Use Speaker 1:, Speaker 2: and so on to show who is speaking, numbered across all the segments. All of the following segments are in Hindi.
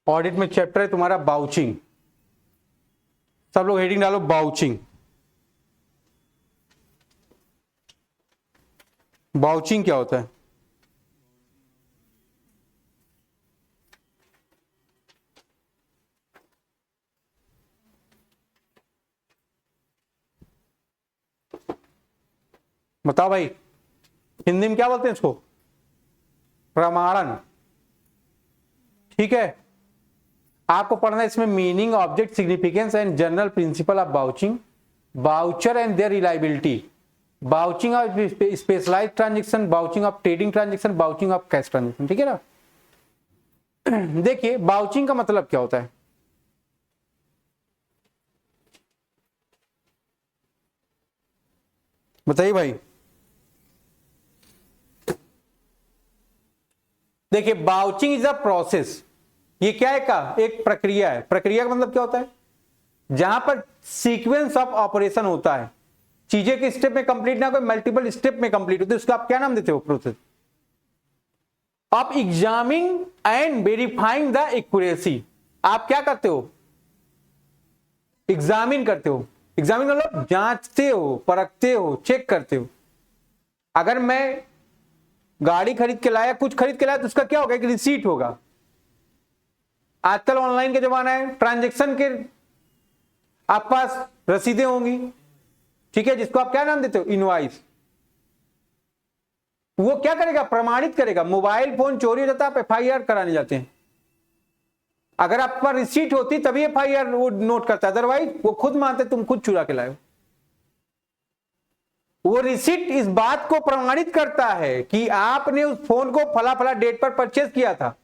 Speaker 1: ऑडिट में चैप्टर है तुम्हारा बाउचिंग। सब लोग हेडिंग डालो बाउचिंग। बाउचिंग क्या होता है? बताओ भाई, हिंदी में क्या बोलते हैं इसको? प्रमाणन। ठीक है, आपको पढ़ना है इसमें meaning, object, significance and general principle of vouching, voucher and their reliability, vouching of specialised transaction, vouching of trading transaction, vouching of cash transaction. ठीक है ना। देखिए बाउचिंग का मतलब क्या होता है? बताइए भाई। देखिए बाउचिंग इज अ प्रोसेस, ये क्या है का एक प्रक्रिया है। प्रक्रिया का मतलब क्या होता है? जहां पर सीक्वेंस ऑफ ऑपरेशन होता है, चीजें के स्टेप में कंप्लीट ना कोई मल्टीपल स्टेप में कंप्लीट होती है, उसको आप क्या नाम देते हो? Process of examining and verifying the accuracy. आप क्या करते हो? एग्जामिन करते हो। एग्जामिन मतलब जांचते हो, परखते हो, चेक करते हो। अगर मैं गाड़ी खरीद के लाया, कुछ खरीद के लाया, तो उसका क्या होगा? एक रिसीट होगा। आजकल ऑनलाइन का जमाना है, ट्रांजैक्शन के आप पास रसीदें होंगी। ठीक है, जिसको आप क्या नाम देते हो? इनवॉइस। वो क्या करेगा? प्रमाणित करेगा। मोबाइल फोन चोरी हो जाता है, आप एफआईआर कराने जाते हैं। अगर आप पर रिसीट होती तभी एफआईआर वो नोट करता है, अदरवाइज वो खुद मानते तुम खुद चुरा के लाए हो। वो रिसीट इस बात को प्रमाणित करता है कि आपने उस फोन को फला फला डेट पर परचेज किया था।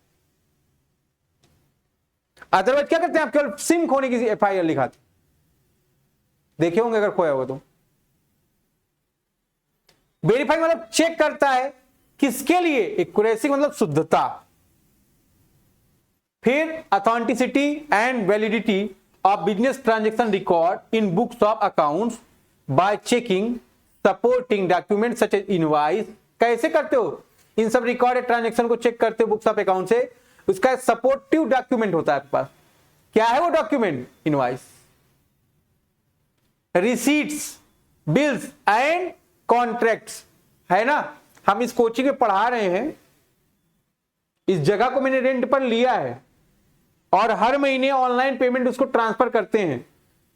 Speaker 1: अदरवाइज क्या करते हैं? आप केवल सिम खोने की एफआईआर लिखाते। देखे होंगे अगर खोया होगा तो। वेरीफाई मतलब चेक करता है, किसके लिए? एक्यूरेसी मतलब शुद्धता। फिर authenticity and validity of business transaction record in books of accounts by checking supporting document such as invoice. कैसे करते हो? इन सब रिकॉर्डेड ट्रांजैक्शन को चेक करते हो बुक्स ऑफ अकाउंट से। उसका सपोर्टिव डॉक्यूमेंट होता है आपके पास। क्या है वो document? Invoice, receipts, bills and contracts, है ना। हम इस कोचिंग में पढ़ा रहे हैं, इस जगह को मैंने रेंट पर लिया है और हर महीने ऑनलाइन पेमेंट उसको ट्रांसफर करते हैं।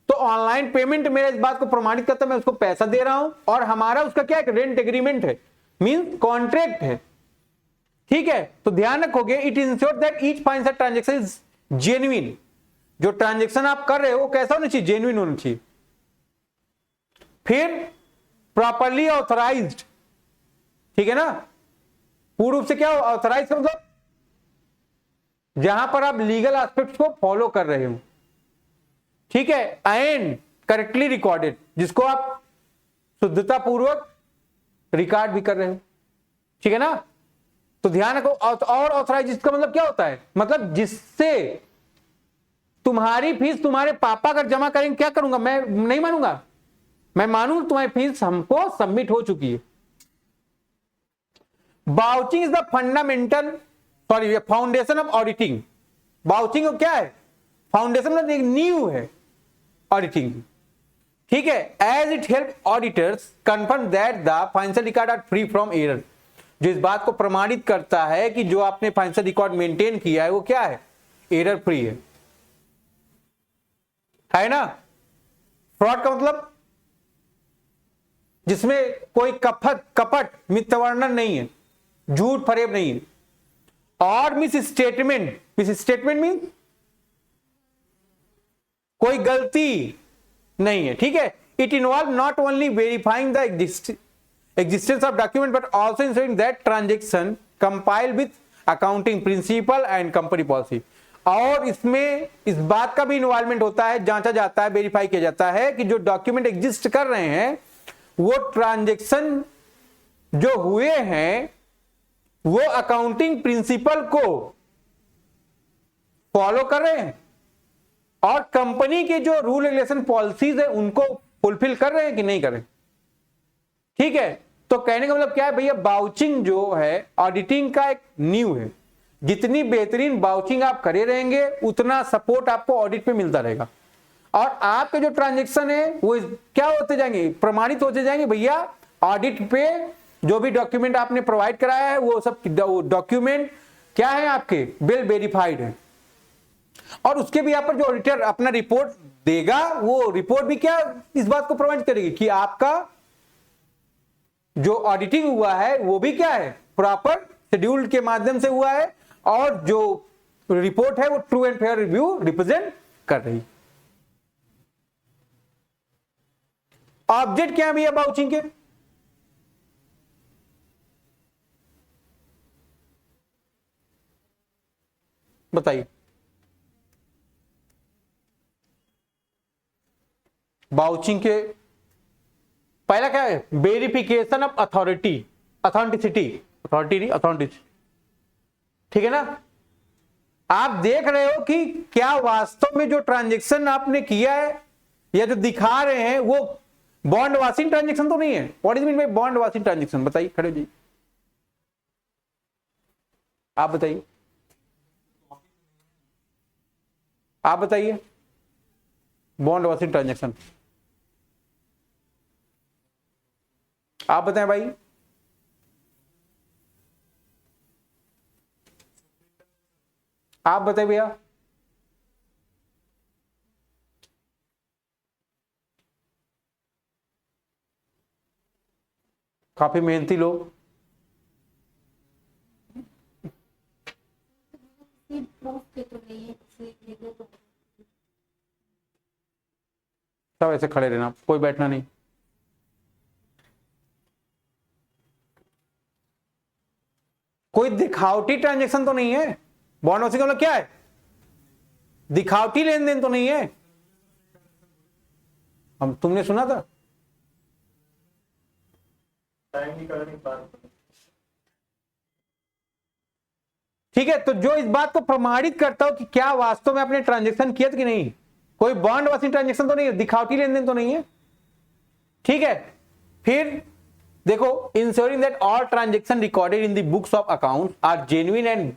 Speaker 1: तो ऑनलाइन पेमेंट मेरे इस बात को प्रमाणित करता है मैं उसको पैसा दे रहा हूं, और हमारा उसका क्या है? रेंट एग्रीमेंट है, मीन कॉन्ट्रैक्ट है। ठीक है, तो ध्यान रखोगे, it ensure that each financial transaction is genuine. जो ट्रांजैक्शन आप कर रहे हो वो कैसा होना चाहिए? जेन्युइन होना चाहिए। फिर प्रॉपरली ऑथराइज्ड। ठीक है ना। पूर्ण रूप से क्या हो? ऑथराइज का मतलब जहां पर आप लीगल एस्पेक्ट्स को फॉलो कर रहे हो। ठीक है, एंड करेक्टली रिकॉर्डेड, जिसको आप शुद्धता पूर्वक रिकॉर्ड भी कर रहे हो। ठीक है ना। तो ध्यान रखो। और ऑथराइज इसका मतलब क्या होता है? मतलब जिससे तुम्हारी फीस तुम्हारे पापा अगर जमा करेंगे, क्या करूंगा? मैं नहीं मानूंगा, मैं मानूं तुम्हारी फीस हमको सबमिट हो चुकी है। Vouching is the fundamental foundation of auditing. Vouching क्या है? फाउंडेशन मतलब एक नींव है ऑडिटिंग। ठीक है, as it help auditors confirm that the financial record are free from error. जो इस बात को प्रमाणित करता है कि जो आपने फाइनेंशियल रिकॉर्ड मेंटेन किया है वो क्या है? एरर फ्री है ना। फ्रॉड का मतलब जिसमें कोई कपट मिथ्यावर्णन नहीं है, झूठ फरेब नहीं है। और मिस स्टेटमेंट मीन कोई गलती नहीं है। ठीक है, it involve not only verifying the existence of document but also ensuring that transaction compile with accounting principle and company policy। और इसमें इस बात का भी इन्वॉल्वमेंट होता है, जांचा जाता है, वेरीफाई किया जाता है कि जो डॉक्यूमेंट एग्जिस्ट कर रहे हैं वो ट्रांजैक्शन जो हुए हैं वो अकाउंटिंग प्रिंसिपल को फॉलो कर रहे हैं और कंपनी के जो रूल रेगुलेशन पॉलिसीज है उनको फुलफिल कर रहे हैं कि नहीं कर रहे। ठीक है, तो कहने का मतलब क्या है भैया? बाउचिंग जो है ऑडिटिंग का एक नींव है। जितनी बेहतरीन बाउचिंग आप करे रहेंगे उतना सपोर्ट आपको ऑडिट पे मिलता रहेगा, और आपके जो ट्रांजेक्शन है वो क्या होते जाएंगे, प्रमाणित होते जाएंगे। भैया ऑडिट पे जो भी डॉक्यूमेंट आपने प्रोवाइड कराया है वो सब डॉक्यूमेंट क्या है, आपके वेल वेरीफाइड है। और उसके भी यहाँ पर जो ऑडिटर अपना रिपोर्ट देगा, वो रिपोर्ट भी क्या इस बात को प्रोवाइड करेगी कि आपका जो ऑडिटिंग हुआ है वो भी क्या है, प्रॉपर शेड्यूल के माध्यम से हुआ है, और जो रिपोर्ट है वो true and fair review represent कर रही। ऑब्जेक्ट क्या है भैया बाउचिंग के, बताइए। बाउचिंग के पहला क्या है, वेरिफिकेशन ऑफ अथॉरिटी, अथॉरिटी नहीं अथॉरिटी, ठीक है ना। आप देख रहे हो कि क्या वास्तव में जो ट्रांजैक्शन आपने किया है या जो दिखा रहे हैं वो बॉन्ड वाशिंग ट्रांजैक्शन तो नहीं है। What is mean by bond washing transaction, बताइए, खड़े जी आप बताइए, आप बताइए बॉन्ड वाशिंग ट्रांजैक्शन, आप बताएं भाई। आप बताइए भैया। काफी मेहनती लोग, सब ऐसे खड़े रहना, कोई बैठना नहीं। कोई दिखावटी ट्रांजैक्शन तो नहीं है, बॉन्ड वाशिंग का मतलब क्या है, दिखावटी लेन देन तो नहीं है। हम तुमने सुना था, ठीक है। तो जो इस बात को प्रमाणित करता हो कि क्या वास्तव में आपने ट्रांजैक्शन किया था कि नहीं, कोई बॉन्ड वाशिंग ट्रांजैक्शन तो नहीं है, दिखावटी लेन देन तो नहीं है, ठीक है। फिर देखो, ensuring that all transaction recorded in the books of account are genuine and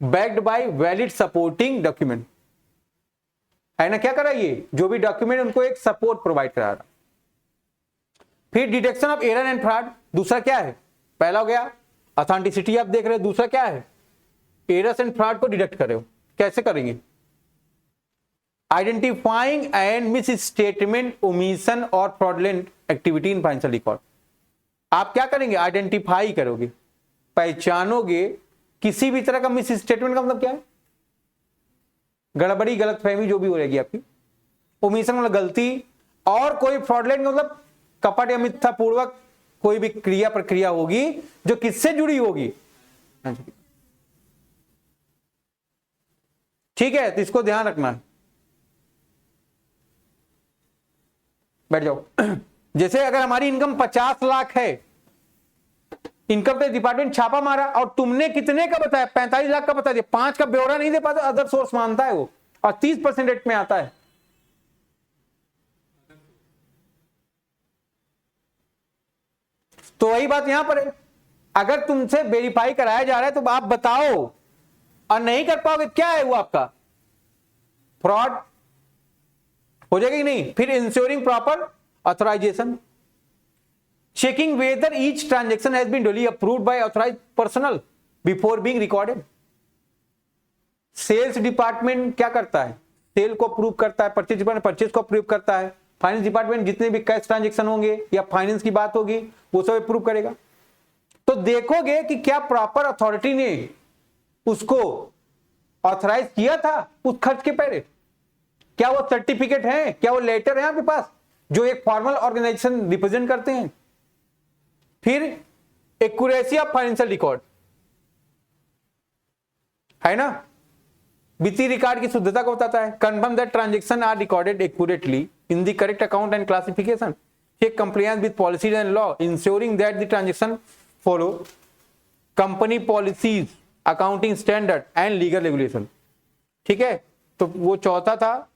Speaker 1: backed by valid supporting document, है ना। क्या करा ये, जो भी डॉक्यूमेंट उनको एक सपोर्ट प्रोवाइड करा रहा। फिर detection of error and fraud, दूसरा क्या है, पहला हो गया ऑथेंटिसिटी आप देख रहे हो, दूसरा क्या है, एरर्स एंड फ्रॉड को डिटेक्ट कर रहे हो। कैसे करेंगे, identifying and misstatement, omission और fraudulent activity in financial record. आप क्या करेंगे, आइडेंटिफाई करोगे, पहचानोगे किसी भी तरह का मिस स्टेटमेंट का मतलब क्या है, गड़बड़ी गलतफहमी जो भी हो रहेगी आपकी, ओमिशन मतलब गलती, और कोई फ्रॉडलेंट मतलब कपट या मिथ्या पूर्वक कोई भी क्रिया प्रक्रिया होगी जो किससे जुड़ी होगी, ठीक है। तो इसको ध्यान रखना है, बैठ जाओ। जैसे अगर हमारी इनकम 50 लाख है, इनकम टैक्स डिपार्टमेंट छापा मारा और तुमने कितने का बताया, 45 लाख का बता दिया, 5 का ब्यौरा नहीं दे पाता, अदर सोर्स मानता है वो, और 30% रेट में आता है। तो वही बात यहां पर है, अगर तुमसे वेरीफाई कराया जा रहा है तो आप बताओ, और नहीं कर पाओगे क्या है वो आपका फ्रॉड हो जाएगा कि नहीं। फिर ensuring proper authorisation, checking whether each transaction has been duly approved by authorized personnel before being recorded। Sales department क्या करता है, सेल को अप्रूव करता है, परचेज डिपार्टमेंट परचेज को अप्रूव करता है, फाइनेंस डिपार्टमेंट जितने भी कैश ट्रांजेक्शन होंगे या फाइनेंस की बात होगी वो सब अप्रूव करेगा। तो देखोगे कि क्या प्रॉपर अथॉरिटी ने उसको ऑथराइज किया था उस खर्च के पहले, क्या वो सर्टिफिकेट है, क्या वो लेटर है आपके पास जो एक फॉर्मल ऑर्गेनाइजेशन रिप्रेजेंट करते हैं। फिर एक्यूरेसी ऑफ फाइनेंशियल रिकॉर्ड, है ना, वित्तीय रिकॉर्ड की शुद्धता को बताता है। Confirm that transaction are recorded accurately in the correct account and classification, check compliance with policies and law, ensuring that the transaction follow company policies, accounting standard and legal regulation, ठीक है। तो वो चौथा था।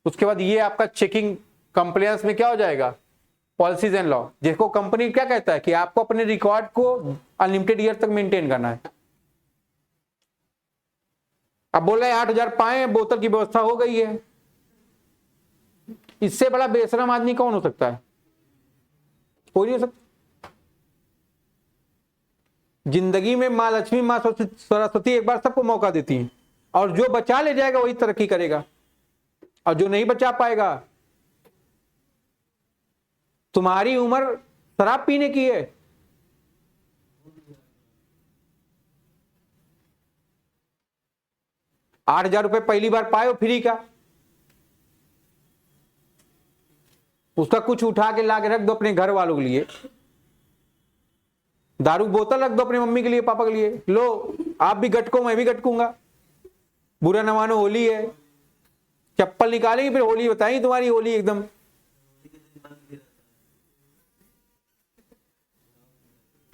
Speaker 1: उसके बाद ये आपका चेकिंग कंप्लायंस में क्या हो जाएगा, पॉलिसीज एंड लॉ, जिसको कंपनी क्या कहता है कि आपको अपने रिकॉर्ड को अनलिमिटेड ईयर तक मेंटेन करना है, अब बोल रहे 8,000 पाए, बोतल की व्यवस्था हो गई है। इससे बड़ा बेशरम आदमी कौन हो सकता है? कोई नहीं हो सकता। जिंदगी में माँ लक्ष्मी, माँ सरस्वती एक बार सबको मौका देती है, और जो बचा ले जाएगा वही तरक्की करेगा, और जो नहीं बचा पाएगा। तुम्हारी उम्र शराब पीने की है, 8,000 रुपए पहली बार पाए हो फ्री का, उसका कुछ उठा के ला के रख दो अपने घर वालों के लिए। दारू बोतल रख दो अपनी मम्मी के लिए, पापा के लिए, लो आप भी गटको, मैं भी गटकूंगा, बुरा न मानो होली है। चप्पल निकालेंगे फिर होली बताएंगे तुम्हारी होली एकदम।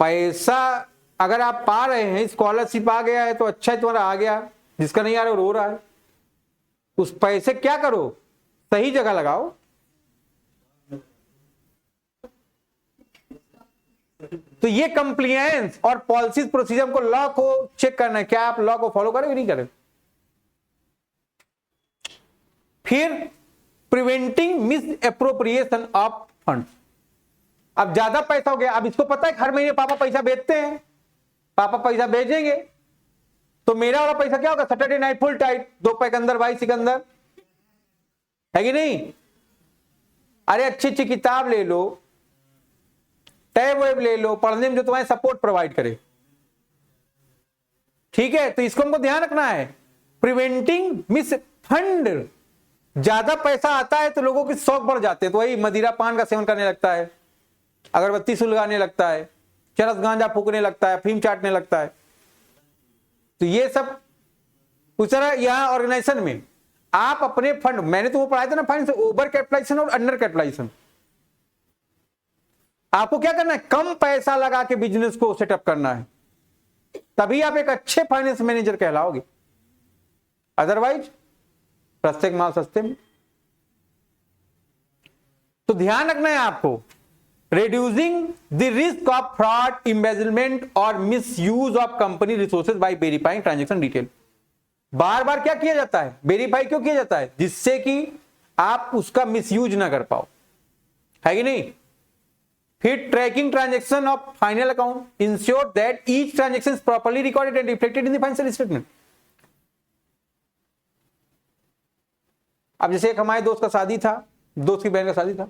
Speaker 1: पैसा अगर आप पा रहे हैं, स्कॉलरशिप आ गया है तो अच्छा है, तुम्हारा आ गया, जिसका नहीं आ रहा रो रहा है। उस पैसे क्या करो, सही जगह लगाओ। तो ये कंप्लायंस और पॉलिसीज प्रोसीजर को, लॉ को चेक करना है, क्या आप लॉ को फॉलो करेंगे नहीं करेंगे। फिर preventing miss appropriation of funds. अब ज्यादा पैसा हो गया, अब इसको पता है हर महीने पापा पैसा भेजते हैं, पापा पैसा भेजेंगे तो मेरा वाला पैसा क्या होगा, Saturday night full tight, 2 pack अंदर भाई सिकंदर, है कि नहीं। अरे अच्छी अच्छी किताब ले लो, टैब वेब ले लो, पढ़ने में जो तुम्हारे सपोर्ट प्रोवाइड करे, ठीक है। तो इसको हमको ध्यान रखना है, प्रिवेंटिंग मिस फंड। ज्यादा पैसा आता है तो लोगों के शौक बढ़ जाते हैं, तो वही मदिरा पान का सेवन करने लगता है, अगरबत्ती सुलगाने लगता है, चरस गांजा फूकने लगता है, अफीम चाटने लगता है। तो ये सब उस तरह यहां ऑर्गेनाइजेशन में आप अपने फंड, मैंने तुमको पढ़ाया था ना फाइनेंस, ओवर कैपिटलाइजेशन और अंडर कैपिटलाइजेशन। आपको क्या करना है, कम पैसा लगा के बिजनेस को सेटअप करना है, तभी आप एक अच्छे फाइनेंस मैनेजर कहलाओगे, अदरवाइज सस्ते माल सस्ते में। तो ध्यान रखना है आपको, reducing the risk of fraud, embezzlement और misuse of company resources by verifying transaction detail। बार बार क्या किया जाता है, वेरीफाई क्यों किया जाता है, जिससे कि आप उसका मिसयूज ना कर पाओ, है कि नहीं। फिर tracking transaction of final account, ensure that each transaction is properly recorded and reflected in the financial statement. अब जैसे एक हमारे दोस्त का शादी था, दोस्त की बहन का शादी था,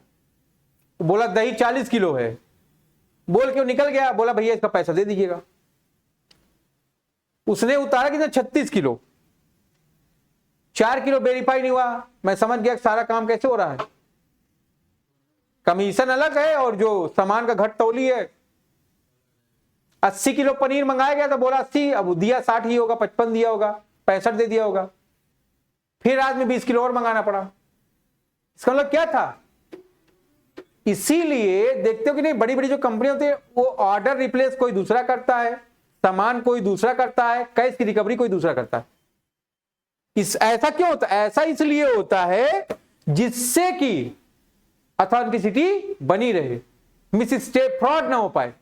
Speaker 1: तो बोला दही 40 किलो है, बोल के वो निकल गया, बोला भैया इसका पैसा दे दीजिएगा। उसने उतारा कितना, 36 किलो, 4 किलो वेरीफाई नहीं हुआ। मैं समझ गया सारा काम कैसे हो रहा है, कमीशन अलग है और जो सामान का घट तौली है। 80 किलो पनीर मंगाया गया था, बोला 80, अब दिया 60 ही होगा, 55 दिया होगा, 65 दे दिया होगा। फिर आज में 20 किलो और मंगाना पड़ा। इसका मतलब क्या था, इसीलिए देखते हो कि नहीं, बड़ी बड़ी जो कंपनी होती है वो ऑर्डर रिप्लेस कोई दूसरा करता है, सामान कोई दूसरा करता है, कैश की रिकवरी कोई दूसरा करता है। ऐसा क्यों होता है, ऐसा इसलिए होता है जिससे कि ऑथेंटिसिटी बनी रहे, मिसस्टेप फ्रॉड ना हो पाए,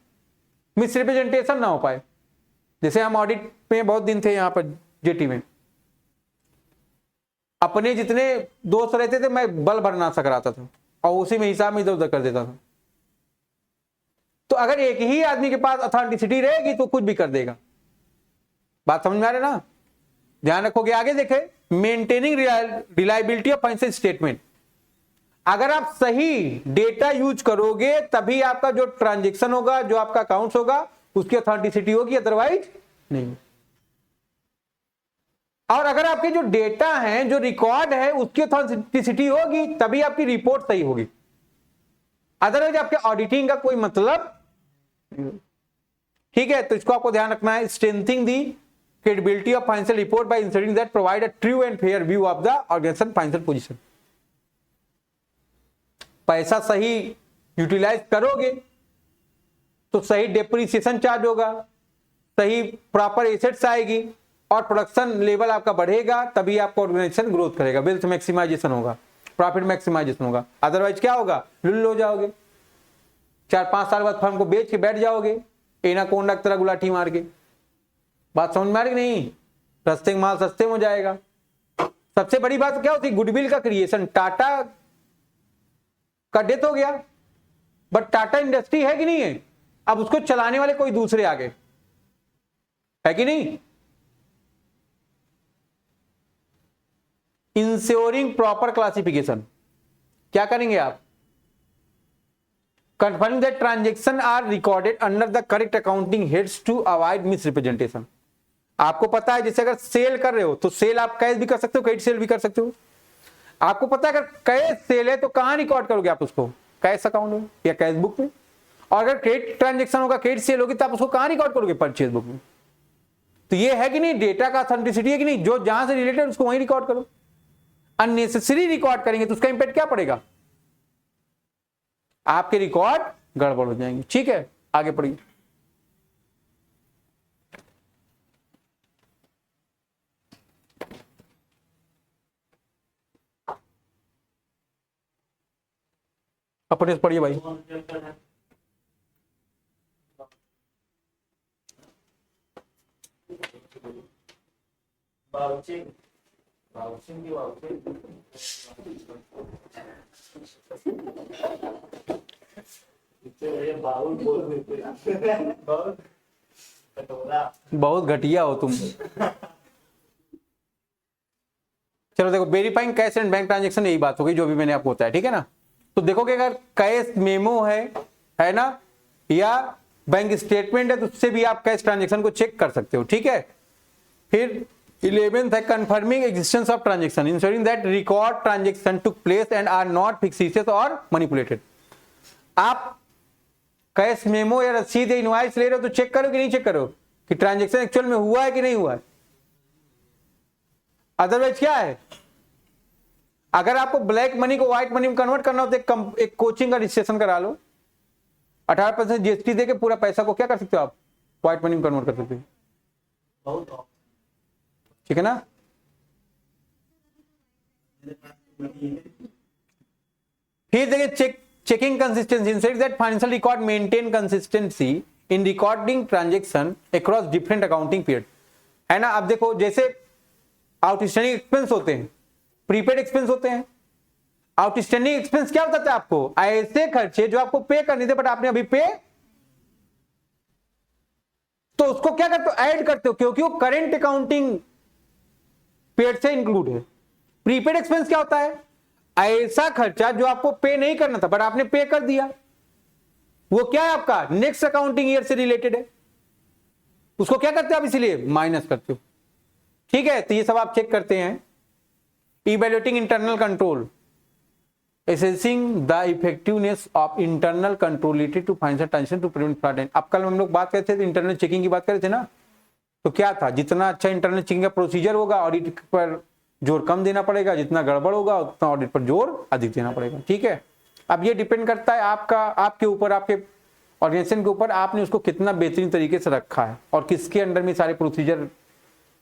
Speaker 1: मिसरिप्रेजेंटेशन ना हो पाए। जैसे हम ऑडिट में बहुत दिन थे यहां पर जेटी में, अपने जितने दोस्त रहते थे मैं बल भर ना सक रहा था और उसी में हिसाब में इधर उधर कर देता था। तो अगर एक ही आदमी के पास ऑथेंटिसिटी रहेगी तो कुछ भी कर देगा। बात समझ में आ रही ना, ध्यान रखोगे। आगे देखे, maintaining reliability of financial statement. अगर आप सही डेटा यूज करोगे तभी आपका जो ट्रांजेक्शन होगा, जो आपका अकाउंट्स होगा, उसकी ऑथेंटिसिटी होगी, अदरवाइज नहीं। और अगर आपके जो डेटा है, जो रिकॉर्ड है, उसकी ऑथेंटिसिटी होगी तभी आपकी रिपोर्ट सही होगी, अदरवाइज आपके ऑडिटिंग का कोई मतलब। ठीक है, तो इसको आपको ध्यान रखना है। Strengthening the credibility of financial report by inserting that provide a true and fair view of the organisation financial position. पैसा सही यूटिलाइज करोगे तो सही डेप्रिसिएशन चार्ज होगा, सही प्रॉपर एसेट्स आएगी और प्रोडक्शन लेवल आपका बढ़ेगा, तभी आपका ऑर्गेनाइजेशन ग्रोथ करेगा, वेल्थ मैक्सिमाइजेशन होगा, प्रॉफिट मैक्सिमाइजेशन होगा। अदरवाइज क्या होगा, लुल्ल हो जाओगे, 4-5 साल बाद फर्म को बेच के बैठ जाओगे एनाकोंडा की तरह गुलाठी मार के। बात समझ में आ रही नहीं। सस्ते में माल सस्ते में हो जाएगा। सबसे बड़ी बात क्या होती है, गुडविल का क्रिएशन। टाटा का डेथ हो गया, बट टाटा इंडस्ट्री है कि नहीं है, अब उसको चलाने वाले कोई दूसरे आगे है कि नहीं। इंश्योरिंग प्रॉपर क्लासिफिकेशन, क्या करेंगे आप, confirming that transaction are recorded under the correct accounting heads to avoid misrepresentation। आपको पता है जैसे अगर सेल कर रहे हो तो सेल आप कैश भी कर सकते हो, क्रेडिट सेल भी कर सकते हो। आपको पता है अगर कैश सेल है तो कहां रिकॉर्ड करोगे आप उसको, कैश अकाउंट में या कैश बुक में। और अगर क्रेडिट ट्रांजेक्शन होगा, क्रेडिट सेल होगी, तो आप उसको कहां रिकॉर्ड करोगे, परचेज बुक में। तो ये है कि नहीं, डेटा का ऑथेंटिसिटी है कि नहीं, जो जहां से रिलेटेड उसको वहीं रिकॉर्ड करो। अननेसेसरी रिकॉर्ड करेंगे तो उसका इंपैक्ट क्या पड़ेगा, आपके रिकॉर्ड गड़बड़ हो जाएंगे। ठीक है, आगे पढ़िए। अपने से पढ़िए भाई। बहुत घटिया हो तुम। चलो देखो, verifying cash and bank transaction, यही बात होगी जो भी मैंने आपको बताया, ठीक है ना। तो देखोगे अगर कैश मेमो है ना, या बैंक स्टेटमेंट है, तो उससे भी आप कैश ट्रांजेक्शन को चेक कर सकते हो, ठीक है। फिर 11th है confirming existence of transaction, ensuring that record transaction took place and are not fictitious और मैनिपुलेटेड। आप कैश मेमो या रसीद या इनवॉइस ले रहे हो तो चेक करो कि नहीं चेक करो कि ट्रांजेक्शन एक्चुअल में हुआ है कि नहीं हुआ है। अदरवाइज क्या है, अगर आपको ब्लैक मनी को व्हाइट मनी में कन्वर्ट करना हो तो एक कोचिंग का रजिस्ट्रेशन करा लो, 18% जीएसटी देके पूरा पैसा को क्या कर सकते हो आप, व्हाइट मनी में कन्वर्ट कर सकते हो, ठीक है ना। फिर देखिए checking consistency, ensuring that financial record maintain consistency in recording transaction across different accounting period, है ना। अब देखो जैसे आउटस्टैंडिंग एक्सपेंस होते हैं, प्रीपेड एक्सपेंस होते हैं। आउटस्टैंडिंग एक्सपेंस क्या बताता है आपको, ऐसे खर्चे जो आपको पे करने थे बट आपने अभी पे, तो उसको क्या करते हो, ऐड करते हो, क्योंकि वो करेंट अकाउंटिंग पीरियड से इंक्लूड है। प्रीपेड एक्सपेंस क्या होता है, ऐसा खर्चा जो आपको पे नहीं करना था बट आपने पे कर दिया, वो क्या है आपका नेक्स्ट अकाउंटिंग ईयर से रिलेटेड है, उसको क्या करते हो आप, इसीलिए माइनस करते हो, ठीक है। तो ये सब आप चेक करते हैं। Evaluating internal control, assessing the effectiveness of internal control related to financial transaction to prevent fraud and. अब कल हम लोग बात करते थे इंटरनल चेकिंग की बात कर रहे थे ना, तो क्या था, जितना अच्छा इंटरनल चेकिंग का प्रोसीजर होगा ऑडिट पर जोर कम देना पड़ेगा, जितना गड़बड़ होगा उतना ऑडिट पर जोर अधिक देना पड़ेगा, ठीक है। अब ये डिपेंड करता है आपके ऊपर, आपके ऑर्गेनाइजेशन के ऊपर, आपने उसको कितना बेहतरीन तरीके से रखा है और किसके अंडर में सारे प्रोसीजर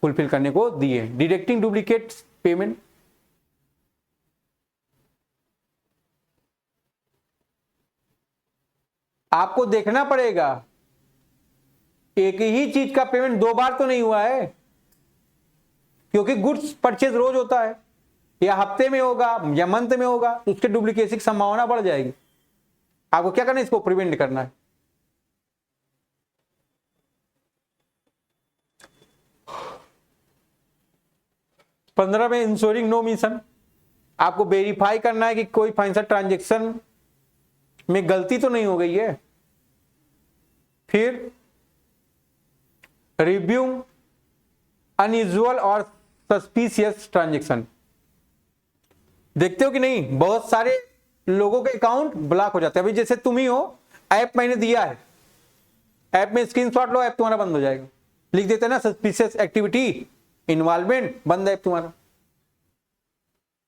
Speaker 1: फुलफिल करने को दिए। डिटेक्टिंग डुप्लीकेट पेमेंट, आपको देखना पड़ेगा एक ही चीज का पेमेंट 2 बार तो नहीं हुआ है, क्योंकि गुड्स परचेज रोज होता है या हफ्ते में होगा या मंथ में होगा, तो उसके डुप्लीकेसी की संभावना बढ़ जाएगी। आपको क्या करना है, इसको प्रिवेंट करना है। पंद्रह में इंश्योरिंग नो मिशन, आपको वेरीफाई करना है कि कोई फाइनेंशियल ट्रांजेक्शन में गलती तो नहीं हो गई है। फिर रिव्यू अनयूजुअल और सस्पिशियस ट्रांजेक्शन, देखते हो कि नहीं बहुत सारे लोगों के अकाउंट ब्लॉक हो जाते हैं। अभी जैसे तुम ही हो, ऐप मैंने दिया है, ऐप में स्क्रीनशॉट लो, ऐप तुम्हारा बंद हो जाएगा, लिख देते हैं ना सस्पिशियस एक्टिविटी इन्वॉल्वमेंट, बंद है ऐप तुम्हारा।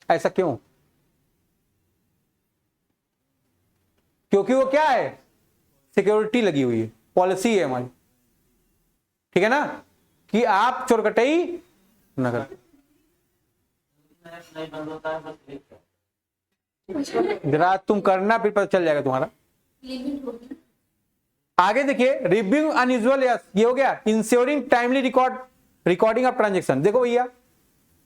Speaker 1: ऐसा क्यों, क्योंकि वो क्या है, सिक्योरिटी लगी हुई है, पॉलिसी है हमारी, ठीक है ना, कि आप चोरकटाई न करें। जरा तुम करना, फिर पता चल जाएगा तुम्हारा। आगे देखिए, रिव्यू अनयूजुअल, ये हो गया। Ensuring timely record recording of transaction. देखो भैया,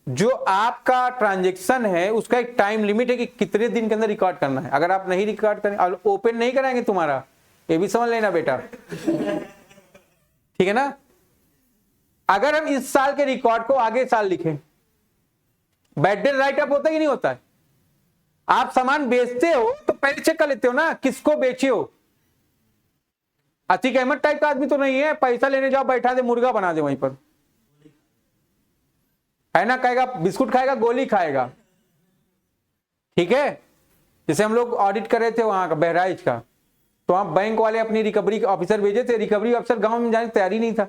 Speaker 1: जो आपका ट्रांजेक्शन है उसका एक टाइम लिमिट है कि कितने दिन के अंदर रिकॉर्ड करना है। अगर आप नहीं रिकॉर्ड करें और ओपन नहीं कराएंगे तुम्हारा, ये भी समझ लेना बेटा, ठीक है ना। अगर हम इस साल के रिकॉर्ड को आगे साल लिखें, बैड डेट राइट अप होता है कि नहीं होता है? आप सामान बेचते हो तो पहले चेक कर लेते हो ना किसको बेचे हो। अतीक अहमद टाइप का आदमी तो नहीं है, पैसा लेने जाओ बैठा दे मुर्गा बना दे वहीं पर, है ना, कहेगा बिस्कुट खाएगा गोली खाएगा, ठीक है। जैसे हम लोग ऑडिट कर रहे थे वहां का बहराइच का, तो वहां बैंक वाले अपनी रिकवरी ऑफिसर भेजे थे, रिकवरी ऑफिसर गांव में जाने की तैयारी नहीं था,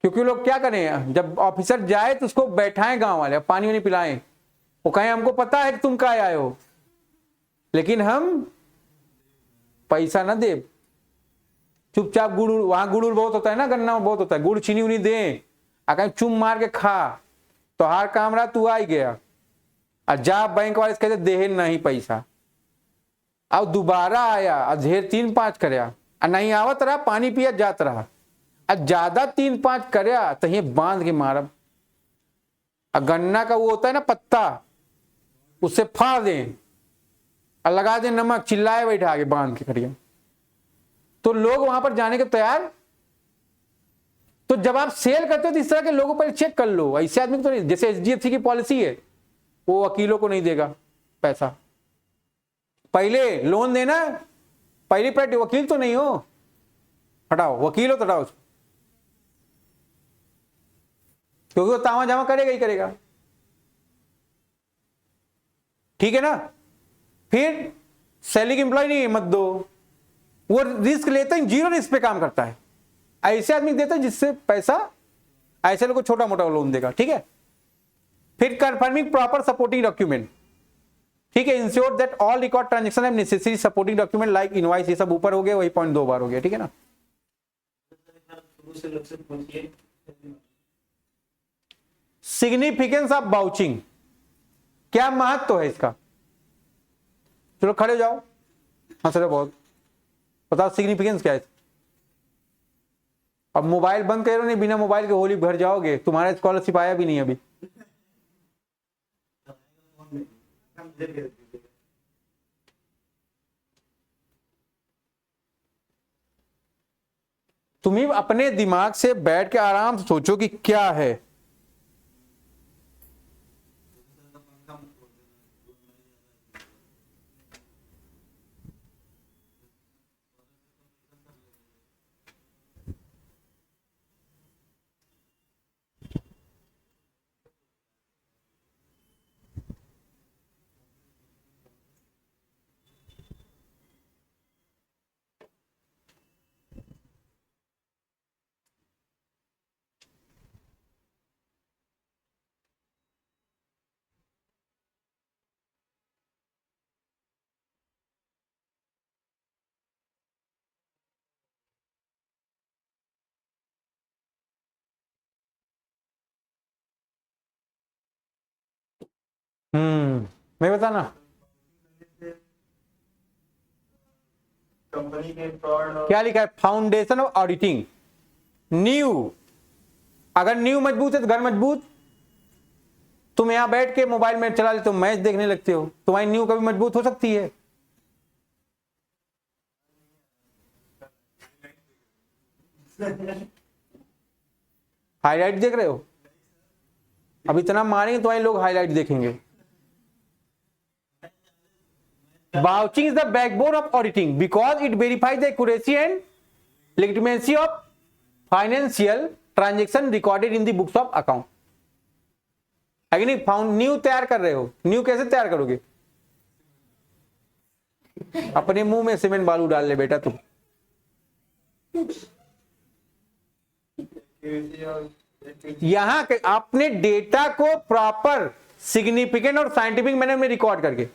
Speaker 1: क्योंकि लोग क्या करें, जब ऑफिसर जाए तो उसको बैठाएं गांव वाले, पानी वानी पिलाएं, वो कहें हमको पता है कि तुम कहाँ आए हो, लेकिन हम पैसा ना दे, चुपचाप गुड़, वहां गुड़ बहुत होता है ना, गन्ना बहुत होता है, गुड़ चीनी उनी दे, अगर चुम मार के खा तो हर काम रहा तू आ ही गया, और जा बैंक वाले कहते दे नहीं पैसा, अब दोबारा आया अधेर 3-5 करया, नहीं आवत रहा पानी पिया जात रहा, ज्यादा 3-5 करया तो ये बांध के मारब, गन्ना का वो होता है ना पत्ता, उससे फाड़ दें और लगा दें नमक, चिल्लाए बैठा आगे बांध के करिए, तो लोग वहां पर जाने के तैयार। तो जब आप सेल करते हो तो इस तरह के लोगों पर चेक कर लो, ऐसे आदमी को तो नहीं। जैसे HDFC की पॉलिसी है, वो वकीलों को नहीं देगा पैसा, पहले लोन देना, पहली प्रायोरिटी वकील तो नहीं हो, हटाओ वकील हो तो हटाओ, क्योंकि वो तावा जामा करेगा ही करेगा, ठीक है ना। फिर सैलरी एम्प्लॉय नहीं मत दो, वो रिस्क लेते हैं, जीरो रिस्क पे काम करता है, ऐसे आदमी देते हैं जिससे पैसा, ऐसे लोग को छोटा मोटा लोन देगा, ठीक है। फिर कंफर्मिंग प्रॉपर सपोर्टिंग डॉक्यूमेंट, ठीक है, ensure that all record transaction have necessary supporting document like invoice, ये सब ऊपर हो गया, वही पॉइंट 2 बार हो गया, ठीक है ना। सिग्निफिकेंस ऑफ बाउचिंग, क्या महत्व है इसका? चलो खड़े हो जाओ, हाँ सर बहुत बताओ सिग्निफिकेंस क्या है। अब मोबाइल बंद करो, नहीं बिना मोबाइल के होली भर जाओगे, तुम्हारा स्कॉलरशिप आया भी नहीं अभी। तुम्ही अपने दिमाग से बैठ के आराम से सोचो कि क्या है। मैं बताना
Speaker 2: कंपनी के फ्रॉड
Speaker 1: क्या लिखा है, फाउंडेशन ऑफ ऑडिटिंग। नींव, अगर नींव मजबूत है तो घर मजबूत। तुम यहां बैठ के मोबाइल में चला लेते हो, मैच देखने लगते हो, तुम्हारी नींव कभी मजबूत हो सकती है? हाईलाइट देख रहे हो, अब इतना मारेंगे तुम्हारे लोग हाईलाइट देखेंगे। Vouching is the backbone of auditing because it verifies the accuracy and legitimacy of financial transaction recorded in the books of account. है कि नहीं? फाउंड न्यू तैयार कर रहे हो, न्यू कैसे तैयार करोगे? अपने मुंह में सीमेंट बालू डाल ले बेटा तू। यहां आपने डेटा को प्रॉपर सिग्निफिकेंट और साइंटिफिक मैनर में रिकॉर्ड करके,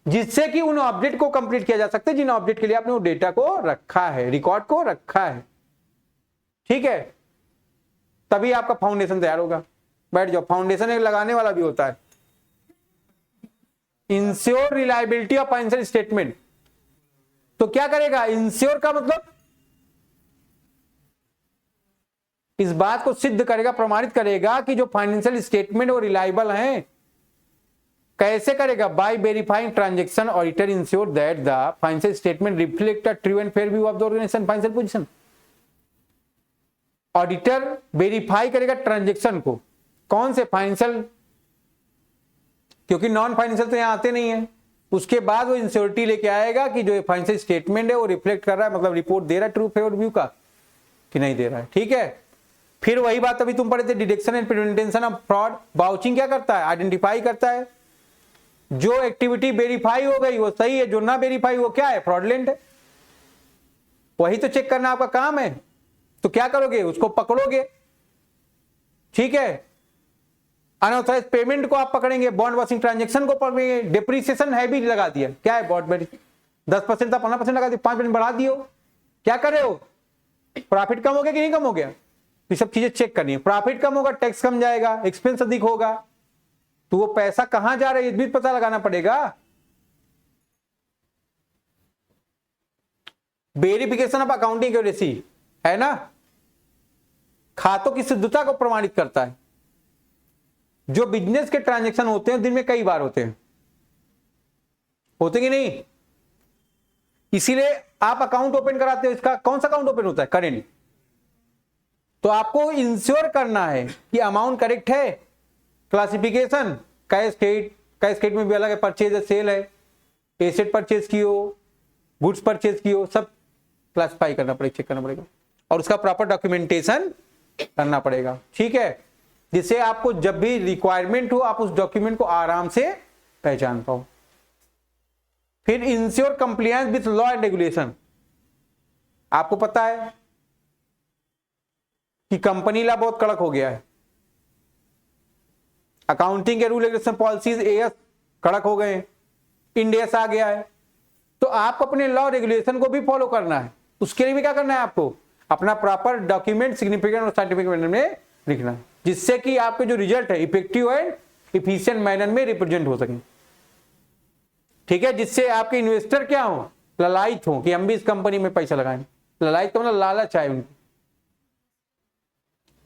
Speaker 1: जिससे कि उन ऑब्जेक्ट को कंप्लीट किया जा सकता है जिन ऑब्जेक्ट के लिए आपने वो डेटा को रखा है, रिकॉर्ड को रखा है, ठीक है, तभी आपका फाउंडेशन तैयार होगा। बैठ जाओ, फाउंडेशन एक लगाने वाला भी होता है। Ensure reliability of financial statement, तो क्या करेगा? इंश्योर का मतलब इस बात को सिद्ध करेगा, प्रमाणित करेगा कि जो फाइनेंशियल स्टेटमेंट वो रिलायबल हैं। कैसे करेगा? By verifying transaction auditor ensure that the financial statement reflect a true and fair view of the organisation financial position. Auditor verify करेगा ट्रांजेक्शन को, कौन से फाइनेंशियल, क्योंकि नॉन फाइनेंशियल तो यहां आते नहीं है। उसके बाद वो इंश्योरिटी लेके आएगा कि जो फाइनेंशियल स्टेटमेंट है वो रिफ्लेक्ट कर रहा है, मतलब रिपोर्ट दे रहा है ट्रू फेयर व्यू का कि नहीं दे रहा है। ठीक है, फिर वही बात अभी तुम पढ़े थे, detection and prevention of fraud. Vouching क्या करता है? आइडेंटिफाई करता है जो एक्टिविटी वेरीफाई हो गई वो सही है, जो ना वेरीफाई वो क्या है? फ्रॉडलेंट है। वही तो चेक करना आपका काम है। तो क्या करोगे? उसको पकड़ोगे। ठीक है, अनऑथराइज पेमेंट को आप पकड़ेंगे, बॉन्ड वॉशिंग ट्रांजेक्शन को पकड़ेंगे, डिप्रिसिएशन है भी लगा दिया, क्या है बॉन्ड 10% था 15% लगा दिया, 5% बढ़ा दियो, क्या कर रहे हो? प्रॉफिट कम हो गया कि नहीं कम हो गया? ये सब चीजें चेक करनी है। प्रॉफिट कम होगा, टैक्स कम जाएगा, एक्सपेंस अधिक होगा, तो वो पैसा कहां जा रहा है ये भी पता लगाना पड़ेगा। वेरिफिकेशन ऑफ अकाउंटिंग एक्यूरेसी है ना, खातों की शुद्धता को प्रमाणित करता है। जो बिजनेस के ट्रांजैक्शन होते हैं दिन में कई बार होते हैं, होते कि नहीं? इसीलिए आप अकाउंट ओपन कराते हो। इसका कौन सा अकाउंट ओपन होता है? करेंट। तो आपको इंश्योर करना है कि अमाउंट करेक्ट है, क्लासिफिकेशन कैश में भी अलग है, परचेज है, सेल है, एसेट परचेज की हो, गुड्स परचेज की हो, सब क्लासिफाई करना पड़ेगा, चेक करना पड़ेगा और उसका प्रॉपर डॉक्यूमेंटेशन करना पड़ेगा। ठीक है, जिससे आपको जब भी रिक्वायरमेंट हो आप उस डॉक्यूमेंट को आराम से पहचान पाओ। फिर ensure compliance with law and regulation. आपको पता है कि कंपनी लॉ बहुत कड़क हो गया है, अकाउंटिंग के रूल रेगुलेशन पॉलिसीज एएस कड़क हो गए हैं, इंडेस आ गया है, तो आपको अपने लॉ रेगुलेशन को भी फॉलो करना है। उसके लिए भी क्या करना है? आपको अपना प्रॉपर डॉक्यूमेंट सिग्निफिकेंट और साइंटिफिक मैनर में लिखना है, जिससे कि आपके जो रिजल्ट है इफेक्टिव एंड इफिशिएंट मैनर में रिप्रेजेंट हो सके। ठीक है, जिससे आपके इन्वेस्टर क्या हो? ललायित हो कि हम भी इस कंपनी में पैसा लगाएं। ललायित का मतलब लालच आए उनको।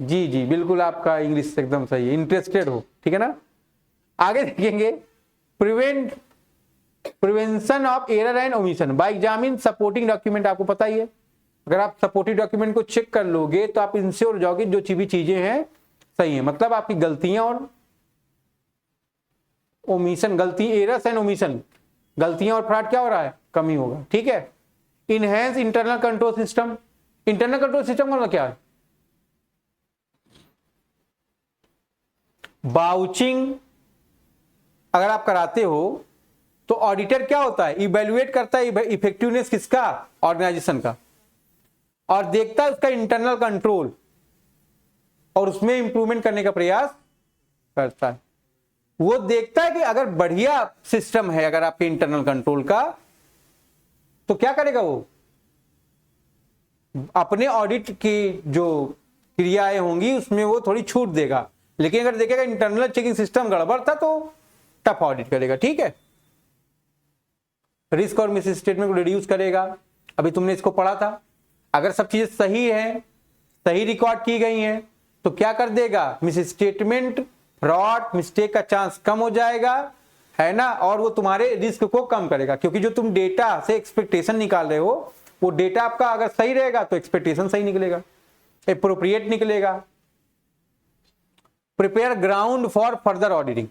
Speaker 1: जी जी बिल्कुल, आपका इंग्लिश एकदम सही है, इंटरेस्टेड हो। ठीक है ना, आगे देखेंगे prevention of error and omission by examine supporting document. आपको पता ही है, अगर आप सपोर्टिंग डॉक्यूमेंट को चेक कर लोगे तो आप इंश्योर हो जाओगे जो भी चीजें हैं सही है, मतलब आपकी गलतियां और ओमिशन, गलती एरर्स एंड ओमिशन, गलतियां और फ्रॉड क्या हो रहा है? कमी होगा। ठीक है, enhance internal control system. Internal control system का मतलब क्या है? वाउचिंग अगर आप कराते हो तो ऑडिटर क्या होता है? इवैल्यूएट करता है इफेक्टिवनेस किसका? ऑर्गेनाइजेशन का, और देखता है उसका इंटरनल कंट्रोल और उसमें इंप्रूवमेंट करने का प्रयास करता है। वो देखता है कि अगर बढ़िया सिस्टम है अगर आपके इंटरनल कंट्रोल का, तो क्या करेगा? वो अपने ऑडिट की जो क्रियाएं होंगी उसमें वो थोड़ी छूट देगा, लेकिन अगर देखेगा इंटरनल चेकिंग सिस्टम गड़बड़ था तो टफ ऑडिट करेगा। ठीक है, रिस्क और मिस स्टेटमेंट को रिड्यूस करेगा। अभी तुमने इसको पढ़ा था, अगर सब चीजें सही है, सही रिकॉर्ड की गई हैं, तो क्या कर देगा? मिस स्टेटमेंट, फ्रॉड, मिस्टेक का चांस कम हो जाएगा, है ना, और वो तुम्हारे रिस्क को कम करेगा, क्योंकि जो तुम डेटा से एक्सपेक्टेशन निकाल रहे हो वो डेटा आपका अगर सही रहेगा तो एक्सपेक्टेशन सही निकलेगा, एप्रोप्रिएट निकलेगा। Prepare ground for further auditing.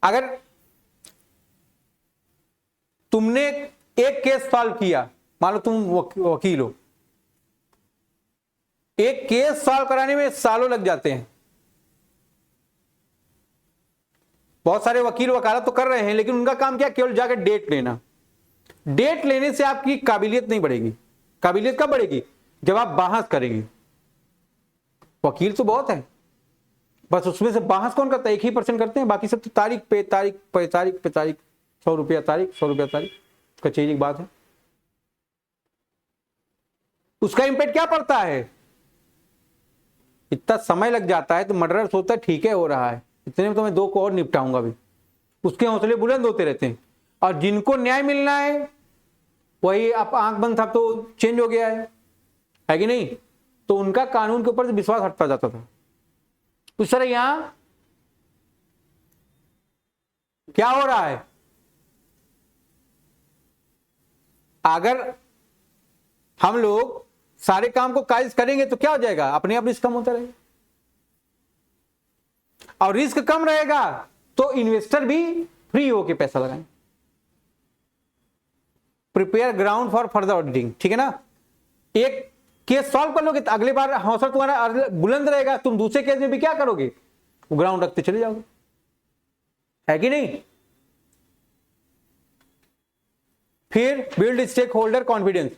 Speaker 1: अगर तुमने एक केस सॉल्व किया, मान लो तुम वकील हो, एक केस सॉल्व कराने में सालों लग जाते हैं। बहुत सारे वकील वकालत तो कर रहे हैं, लेकिन उनका काम क्या? केवल जाकर डेट लेना। डेट लेने से आपकी काबिलियत नहीं बढ़ेगी। काबिलियत कब बढ़ेगी? जब आप बहस करेंगे। वकील तो बहुत है, बस उसमें से बहस कौन करता है? 1% करते हैं, बाकी सब तो तारीख पे तारीख पे तारीख पे तारीख, 100 रुपया तारीख, 100 रुपया तारीख, कचहरी की बात है। उसका इंपैक्ट क्या पड़ता है? इतना समय लग जाता है तो मर्डर सोचता है ठीक है हो रहा है, इतने में तो मैं 2 को और निपटाऊंगा भी, उसके हौसले बुलंद होते रहते हैं। और जिनको न्याय मिलना है वही आप आंख बंद था तो चेंज हो गया है कि नहीं? तो उनका कानून के ऊपर से विश्वास हटता जाता था। उस तरह यहां क्या हो रहा है, अगर हम लोग सारे काम को कायज करेंगे तो क्या हो जाएगा, अपने आप रिस्क कम होता रहेगा, और रिस्क कम रहेगा तो इन्वेस्टर भी फ्री होके पैसा लगाएंगे। Prepare ground for further auditing, ठीक है ना। एक केस सॉल्व कर लोगे तो अगले बार हौसला तुम्हारा बुलंद रहेगा, तुम दूसरे केस में भी क्या करोगे, वो ग्राउंड रखते चले जाओगे, है कि नहीं। फिर बिल्ड स्टेक होल्डर कॉन्फिडेंस।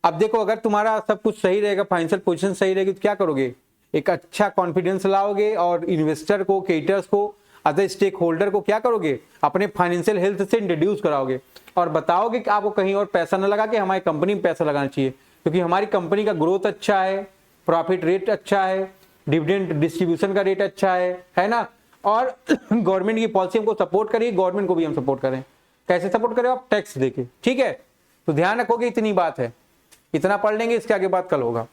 Speaker 1: अब देखो, अगर तुम्हारा सब कुछ सही रहेगा, फाइनेंशियल पोजीशन सही रहेगी, तो क्या करोगे, एक अच्छा कॉन्फिडेंस लाओगे और इन्वेस्टर को, क्रेडिटर्स को, अदर स्टेक होल्डर को क्या करोगे, अपने फाइनेंशियल हेल्थ से इंट्रोड्यूस कराओगे और बताओगे कि आपको कहीं और पैसा न लगा के हमारी कंपनी में पैसा लगाना चाहिए, क्योंकि हमारी कंपनी का ग्रोथ अच्छा है, प्रॉफिट रेट अच्छा है, डिविडेंड डिस्ट्रीब्यूशन का रेट अच्छा है ना, और गवर्नमेंट की पॉलिसी हमको सपोर्ट करिए, गवर्नमेंट को भी हम सपोर्ट करें। कैसे सपोर्ट करें आप, टैक्स देके, ठीक है। तो ध्यान रखोगे, इतनी बात है, इतना पढ़ लेंगे, इसके आगे बात कल होगा।